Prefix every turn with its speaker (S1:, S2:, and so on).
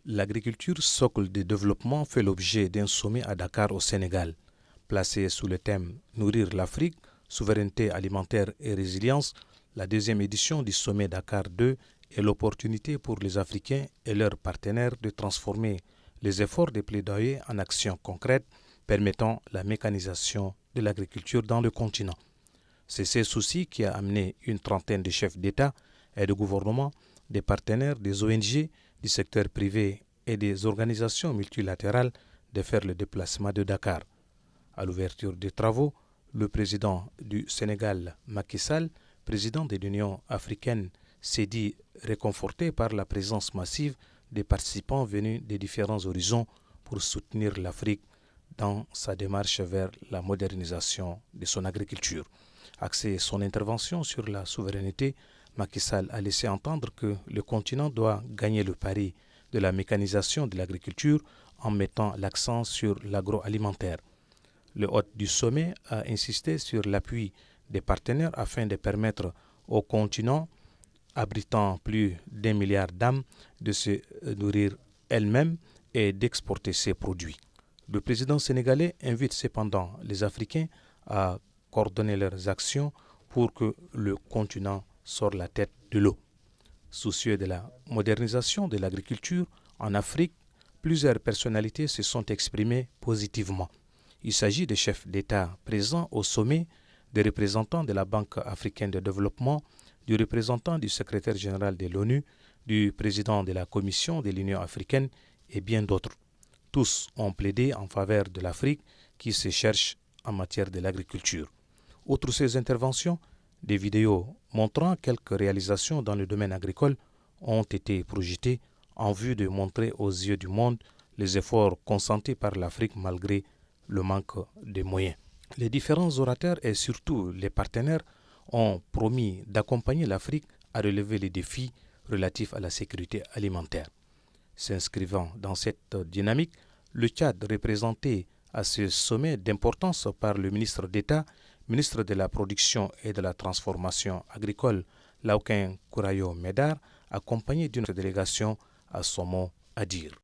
S1: L'agriculture socle de développement fait l'objet d'un sommet à Dakar au Sénégal. Placé sous le thème Nourrir l'Afrique, souveraineté alimentaire et résilience, la deuxième édition du sommet Dakar 2 est l'opportunité pour les Africains et leurs partenaires de transformer les efforts de plaidoyer en actions concrètes permettant la mécanisation de l'agriculture dans le continent. C'est ce souci qui a amené une trentaine de chefs d'État et de gouvernement, des partenaires, des ONG, du secteur privé et des organisations multilatérales de faire le déplacement de Dakar. À l'ouverture des travaux, le président du Sénégal, Macky Sall, président de l'Union africaine, s'est dit réconforté par la présence massive des participants venus des différents horizons pour soutenir l'Afrique dans sa démarche vers la modernisation de son agriculture. Axé son intervention sur la souveraineté, Macky Sall a laissé entendre que le continent doit gagner le pari de la mécanisation de l'agriculture en mettant l'accent sur l'agroalimentaire. Le hôte du sommet a insisté sur l'appui des partenaires afin de permettre au continent, abritant plus d'1 milliard d'âmes, de se nourrir elle-même et d'exporter ses produits. Le président sénégalais invite cependant les Africains à coordonner leurs actions pour que le continent sorte la tête de l'eau. Soucieux de la modernisation de l'agriculture en Afrique, plusieurs personnalités se sont exprimées positivement. Il s'agit de chefs d'État présents au sommet, des représentants de la Banque africaine de développement, du représentant du secrétaire général de l'ONU, du président de la Commission de l'Union africaine et bien d'autres. Tous ont plaidé en faveur de l'Afrique qui se cherche en matière de l'agriculture. Outre ces interventions, des vidéos montrant quelques réalisations dans le domaine agricole ont été projetées en vue de montrer aux yeux du monde les efforts consentis par l'Afrique malgré le manque de moyens. Les différents orateurs et surtout les partenaires ont promis d'accompagner l'Afrique à relever les défis relatifs à la sécurité alimentaire. S'inscrivant dans cette dynamique, le Tchad, représenté à ce sommet d'importance par le ministre d'État, ministre de la Production et de la Transformation agricole, Laouken Kourayo Médar, accompagné d'une délégation, à son mot à dire.